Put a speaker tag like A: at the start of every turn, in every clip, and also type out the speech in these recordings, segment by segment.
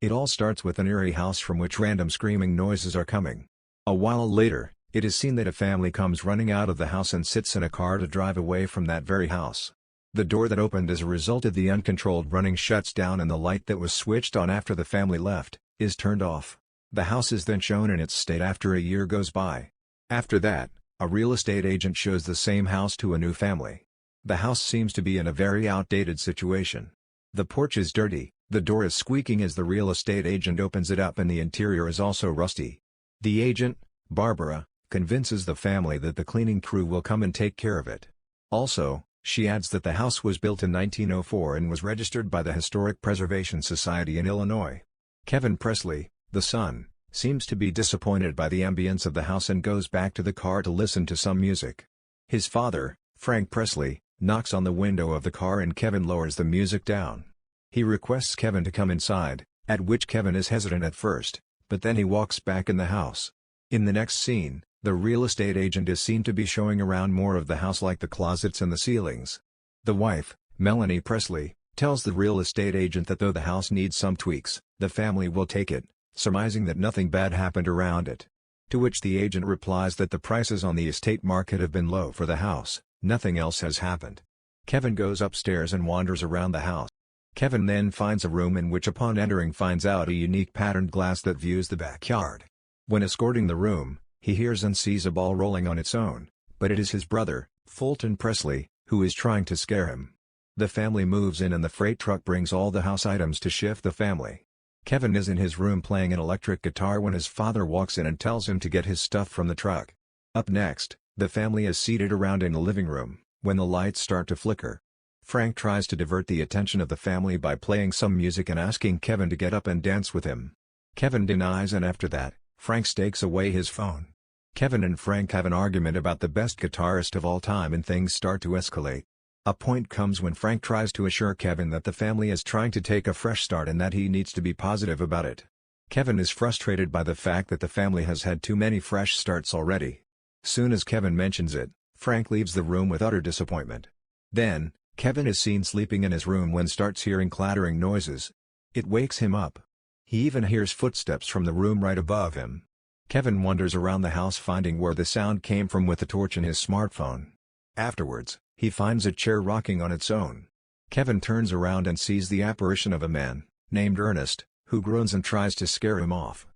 A: It all starts with an eerie house from which random screaming noises are coming. A while later, it is seen that a family comes running out of the house and sits in a car to drive away from that very house. The door that opened as a result of the uncontrolled running shuts down and the light that was switched on after the family left, is turned off. The house is then shown in its state after a year goes by. After that, a real estate agent shows the same house to a new family. The house seems to be in a very outdated situation. The porch is dirty, the door is squeaking as the real estate agent opens it up, and the interior is also rusty. The agent, Barbara, convinces the family that the cleaning crew will come and take care of it. Also, she adds that the house was built in 1904 and was registered by the Historic Preservation Society in Illinois. Kevin Presley, the son, seems to be disappointed by the ambience of the house and goes back to the car to listen to some music. His father, Frank Presley, knocks on the window of the car and Kevin lowers the music down. He requests Kevin to come inside, at which Kevin is hesitant at first, but then he walks back in the house. In the next scene, the real estate agent is seen to be showing around more of the house, like the closets and the ceilings. The wife, Melanie Presley, tells the real estate agent that though the house needs some tweaks, the family will take it, surmising that nothing bad happened around it. To which the agent replies that the prices on the estate market have been low for the house, nothing else has happened. Kevin goes upstairs and wanders around the house. Kevin then finds a room in which, upon entering, finds out a unique patterned glass that views the backyard. When escorting the room, he hears and sees a ball rolling on its own, but it is his brother, Fulton Presley, who is trying to scare him. The family moves in and the freight truck brings all the house items to shift the family. Kevin is in his room playing an electric guitar when his father walks in and tells him to get his stuff from the truck. Up next, the family is seated around in the living room, when the lights start to flicker. Frank tries to divert the attention of the family by playing some music and asking Kevin to get up and dance with him. Kevin denies, and after that, Frank takes away his phone. Kevin and Frank have an argument about the best guitarist of all time and things start to escalate. A point comes when Frank tries to assure Kevin that the family is trying to take a fresh start and that he needs to be positive about it. Kevin is frustrated by the fact that the family has had too many fresh starts already. Soon as Kevin mentions it, Frank leaves the room with utter disappointment. Then, Kevin is seen sleeping in his room when starts hearing clattering noises. It wakes him up. He even hears footsteps from the room right above him. Kevin wanders around the house finding where the sound came from with a torch in his smartphone. Afterwards, he finds a chair rocking on its own. Kevin turns around and sees the apparition of a man, named Ernest, who groans and tries to scare him off.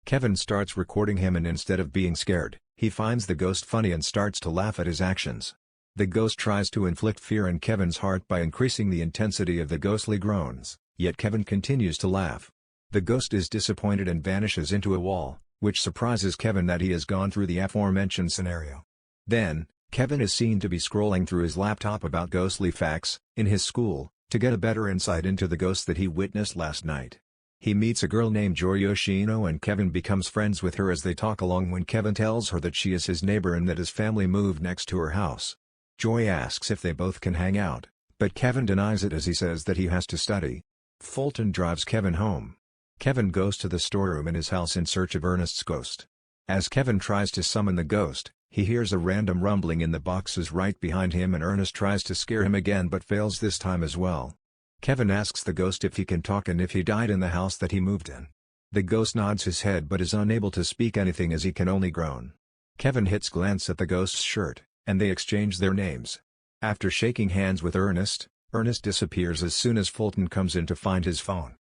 A: Kevin starts recording him, and instead of being scared, he finds the ghost funny and starts to laugh at his actions. The ghost tries to inflict fear in Kevin's heart by increasing the intensity of the ghostly groans, yet Kevin continues to laugh. The ghost is disappointed and vanishes into a wall, which surprises Kevin that he has gone through the aforementioned scenario. Then, Kevin is seen to be scrolling through his laptop about ghostly facts in his school, to get a better insight into the ghost that he witnessed last night. He meets a girl named Joy Yoshino and Kevin becomes friends with her as they talk along when Kevin tells her that she is his neighbor and that his family moved next to her house. Joy asks if they both can hang out, but Kevin denies it as he says that he has to study. Fulton drives Kevin home. Kevin goes to the storeroom in his house in search of Ernest's ghost. As Kevin tries to summon the ghost, he hears a random rumbling in the boxes right behind him, and Ernest tries to scare him again but fails this time as well. Kevin asks the ghost if he can talk and if he died in the house that he moved in. The ghost nods his head but is unable to speak anything as he can only groan. Kevin hits glance at the ghost's shirt, and they exchange their names. After shaking hands with Ernest, Ernest disappears as soon as Fulton comes in to find his phone.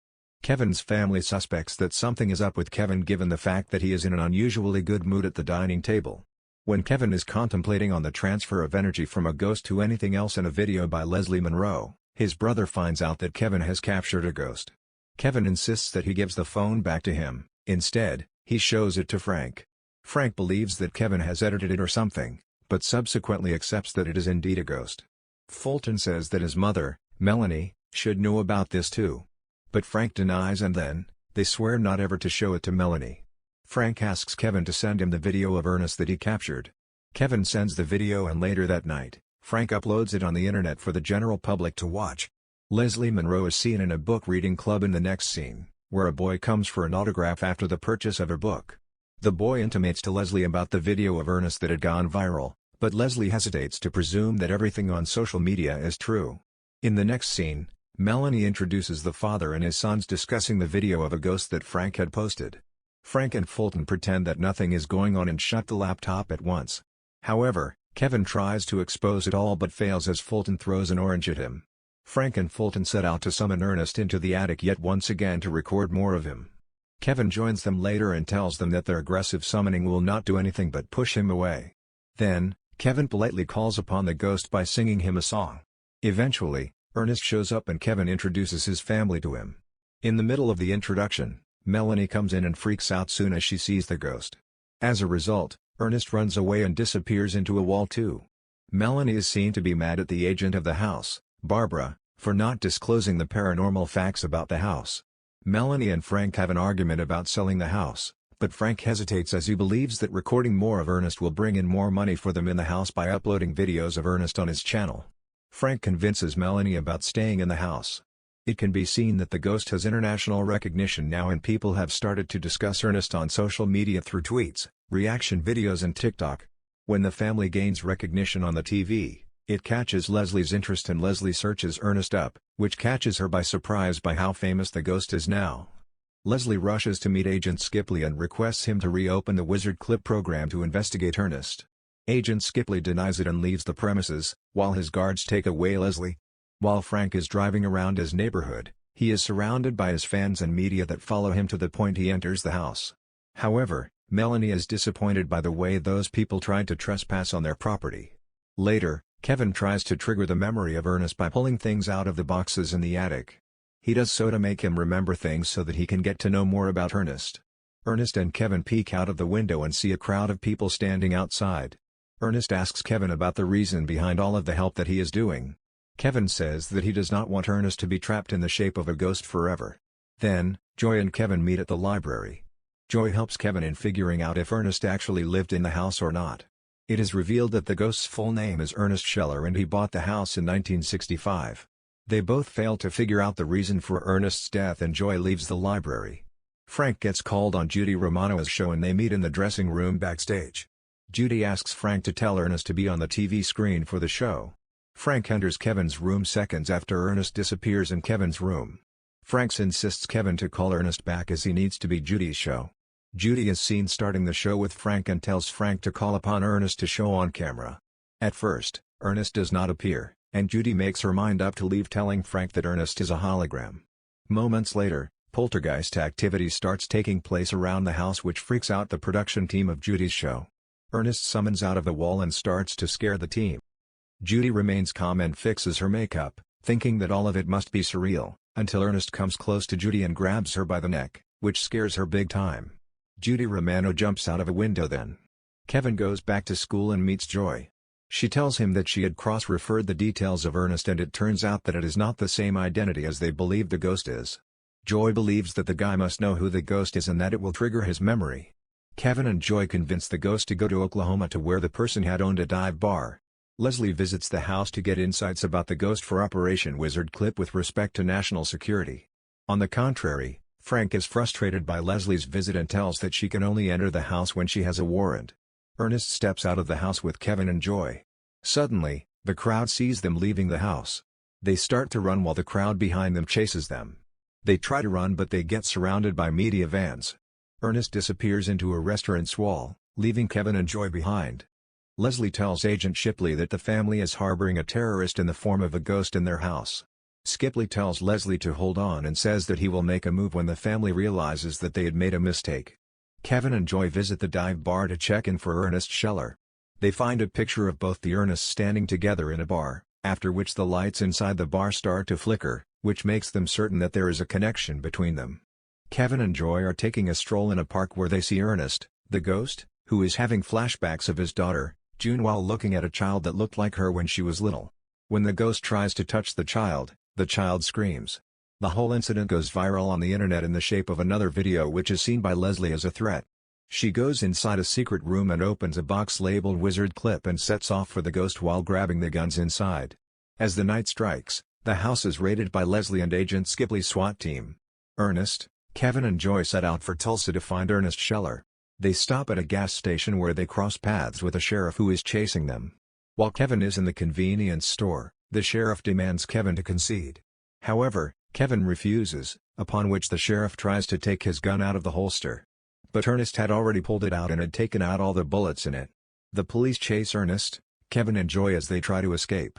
A: Kevin's family suspects that something is up with Kevin given the fact that he is in an unusually good mood at the dining table. When Kevin is contemplating on the transfer of energy from a ghost to anything else in a video by Leslie Monroe, his brother finds out that Kevin has captured a ghost. Kevin insists that he gives the phone back to him. Instead, he shows it to Frank. Frank believes that Kevin has edited it or something, but subsequently accepts that it is indeed a ghost. Fulton says that his mother, Melanie, should know about this too. But Frank denies, and then, they swear not ever to show it to Melanie. Frank asks Kevin to send him the video of Ernest that he captured. Kevin sends the video, and later that night, Frank uploads it on the internet for the general public to watch. Leslie Monroe is seen in a book reading club in the next scene, where a boy comes for an autograph after the purchase of her book. The boy intimates to Leslie about the video of Ernest that had gone viral, but Leslie hesitates to presume that everything on social media is true. In the next scene, Melanie introduces the father and his sons discussing the video of a ghost that Frank had posted. Frank and Fulton pretend that nothing is going on and shut the laptop at once. However, Kevin tries to expose it all but fails as Fulton throws an orange at him. Frank and Fulton set out to summon Ernest into the attic yet once again to record more of him. Kevin joins them later and tells them that their aggressive summoning will not do anything but push him away. Then, Kevin politely calls upon the ghost by singing him a song. Eventually, Ernest shows up and Kevin introduces his family to him. In the middle of the introduction, Melanie comes in and freaks out soon as she sees the ghost. As a result, Ernest runs away and disappears into a wall too. Melanie is seen to be mad at the agent of the house, Barbara, for not disclosing the paranormal facts about the house. Melanie and Frank have an argument about selling the house, but Frank hesitates as he believes that recording more of Ernest will bring in more money for them in the house by uploading videos of Ernest on his channel. Frank convinces Melanie about staying in the house. It can be seen that the ghost has international recognition now and people have started to discuss Ernest on social media through tweets, reaction videos and TikTok. When the family gains recognition on the TV, it catches Leslie's interest and Leslie searches Ernest up, which catches her by surprise by how famous the ghost is now. Leslie rushes to meet Agent Schipley and requests him to reopen the Wizard Clip program to investigate Ernest. Agent Schipley denies it and leaves the premises, while his guards take away Leslie. While Frank is driving around his neighborhood, he is surrounded by his fans and media that follow him to the point he enters the house. However, Melanie is disappointed by the way those people tried to trespass on their property. Later, Kevin tries to trigger the memory of Ernest by pulling things out of the boxes in the attic. He does so to make him remember things so that he can get to know more about Ernest. Ernest and Kevin peek out of the window and see a crowd of people standing outside. Ernest asks Kevin about the reason behind all of the help that he is doing. Kevin says that he does not want Ernest to be trapped in the shape of a ghost forever. Then, Joy and Kevin meet at the library. Joy helps Kevin in figuring out if Ernest actually lived in the house or not. It is revealed that the ghost's full name is Ernest Scheller and he bought the house in 1965. They both fail to figure out the reason for Ernest's death and Joy leaves the library. Frank gets called on Judy Romano's show and they meet in the dressing room backstage. Judy asks Frank to tell Ernest to be on the TV screen for the show. Frank enters Kevin's room seconds after Ernest disappears in Kevin's room. Frank insists Kevin to call Ernest back as he needs to be Judy's show. Judy is seen starting the show with Frank and tells Frank to call upon Ernest to show on camera. At first, Ernest does not appear, and Judy makes her mind up to leave telling Frank that Ernest is a hologram. Moments later, poltergeist activity starts taking place around the house which freaks out the production team of Judy's show. Ernest summons out of the wall and starts to scare the team. Judy remains calm and fixes her makeup, thinking that all of it must be surreal, until Ernest comes close to Judy and grabs her by the neck, which scares her big time. Judy Romano jumps out of a window then. Kevin goes back to school and meets Joy. She tells him that she had cross-referred the details of Ernest and it turns out that it is not the same identity as they believe the ghost is. Joy believes that the guy must know who the ghost is and that it will trigger his memory. Kevin and Joy convince the ghost to go to Oklahoma to where the person had owned a dive bar. Leslie visits the house to get insights about the ghost for Operation Wizard Clip with respect to national security. On the contrary, Frank is frustrated by Leslie's visit and tells that she can only enter the house when she has a warrant. Ernest steps out of the house with Kevin and Joy. Suddenly, the crowd sees them leaving the house. They start to run while the crowd behind them chases them. They try to run but they get surrounded by media vans. Ernest disappears into a restaurant's wall, leaving Kevin and Joy behind. Leslie tells Agent Schipley that the family is harboring a terrorist in the form of a ghost in their house. Schipley tells Leslie to hold on and says that he will make a move when the family realizes that they had made a mistake. Kevin and Joy visit the dive bar to check in for Ernest Scheller. They find a picture of both the Ernests standing together in a bar, after which the lights inside the bar start to flicker, which makes them certain that there is a connection between them. Kevin and Joy are taking a stroll in a park where they see Ernest, the ghost, who is having flashbacks of his daughter, June, while looking at a child that looked like her when she was little. When the ghost tries to touch the child screams. The whole incident goes viral on the internet in the shape of another video which is seen by Leslie as a threat. She goes inside a secret room and opens a box labeled Wizard Clip and sets off for the ghost while grabbing the guns inside. As the night strikes, the house is raided by Leslie and Agent Schipley's SWAT team. Ernest, Kevin and Joy set out for Tulsa to find Ernest Scheller. They stop at a gas station where they cross paths with a sheriff who is chasing them. While Kevin is in the convenience store, the sheriff demands Kevin to concede. However, Kevin refuses, upon which the sheriff tries to take his gun out of the holster. But Ernest had already pulled it out and had taken out all the bullets in it. The police chase Ernest, Kevin and Joy as they try to escape.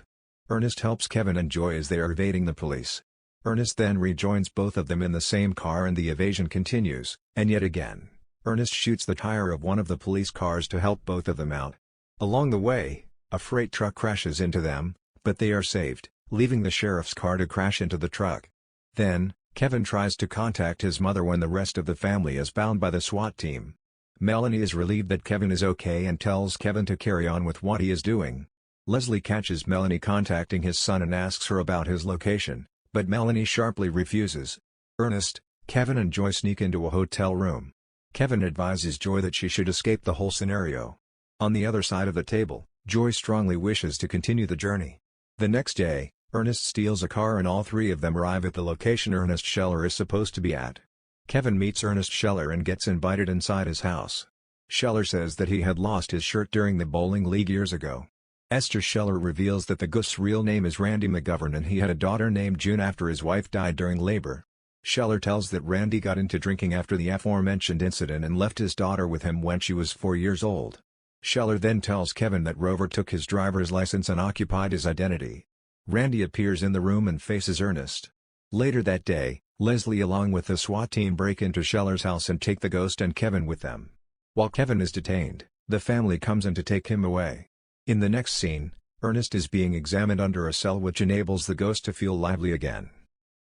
A: Ernest helps Kevin and Joy as they are evading the police. Ernest then rejoins both of them in the same car and the evasion continues, and yet again, Ernest shoots the tire of one of the police cars to help both of them out. Along the way, a freight truck crashes into them, but they are saved, leaving the sheriff's car to crash into the truck. Then, Kevin tries to contact his mother when the rest of the family is found by the SWAT team. Melanie is relieved that Kevin is okay and tells Kevin to carry on with what he is doing. Leslie catches Melanie contacting his son and asks her about his location, but Melanie sharply refuses. Ernest, Kevin and Joy sneak into a hotel room. Kevin advises Joy that she should escape the whole scenario. On the other side of the table, Joy strongly wishes to continue the journey. The next day, Ernest steals a car and all three of them arrive at the location Ernest Scheller is supposed to be at. Kevin meets Ernest Scheller and gets invited inside his house. Scheller says that he had lost his shirt during the bowling league years ago. Esther Scheller reveals that the ghost's real name is Randy McGovern and he had a daughter named June after his wife died during labor. Scheller tells that Randy got into drinking after the aforementioned incident and left his daughter with him when she was 4 years old. Scheller then tells Kevin that Rover took his driver's license and occupied his identity. Randy appears in the room and faces Ernest. Later that day, Leslie along with the SWAT team break into Scheller's house and take the ghost and Kevin with them. While Kevin is detained, the family comes in to take him away. In the next scene, Ernest is being examined under a cell which enables the ghost to feel lively again.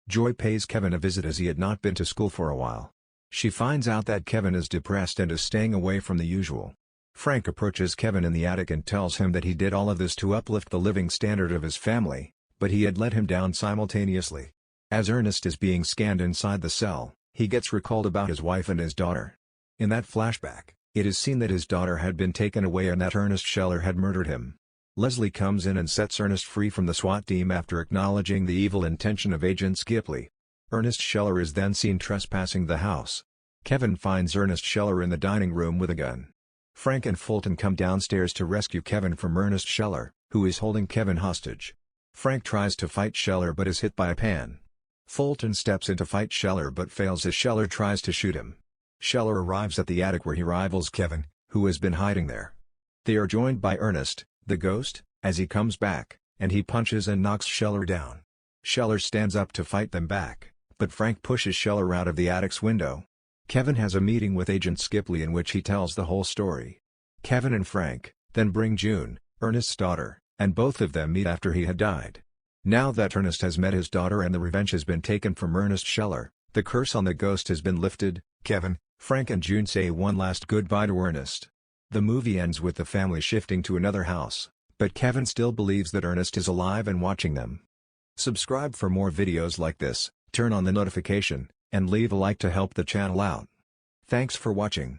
A: Joy pays Kevin a visit as he had not been to school for a while. She finds out that Kevin is depressed and is staying away from the usual. Frank approaches Kevin in the attic and tells him that he did all of this to uplift the living standard of his family, but he had let him down simultaneously. As Ernest is being scanned inside the cell, he gets recalled about his wife and his daughter. In that flashback, it is seen that his daughter had been taken away and that Ernest Scheller had murdered him. Leslie comes in and sets Ernest free from the SWAT team after acknowledging the evil intention of Agent Schipley. Ernest Scheller is then seen trespassing the house. Kevin finds Ernest Scheller in the dining room with a gun. Frank and Fulton come downstairs to rescue Kevin from Ernest Scheller, who is holding Kevin hostage. Frank tries to fight Scheller but is hit by a pan. Fulton steps in to fight Scheller but fails as Scheller tries to shoot him. Scheller arrives at the attic where he rivals Kevin, who has been hiding there. They are joined by Ernest, the ghost, as he comes back, and he punches and knocks Scheller down. Scheller stands up to fight them back, but Frank pushes Scheller out of the attic's window. Kevin has a meeting with Agent Schipley in which he tells the whole story. Kevin and Frank then bring June, Ernest's daughter, and both of them meet after he had died. Now that Ernest has met his daughter and the revenge has been taken from Ernest Scheller, the curse on the ghost has been lifted. Kevin, Frank and June say one last goodbye to Ernest. The movie ends with the family shifting to another house, but Kevin still believes that Ernest is alive and watching them. Subscribe for more videos like this, turn on the notification, and leave a like to help the channel out. Thanks for watching.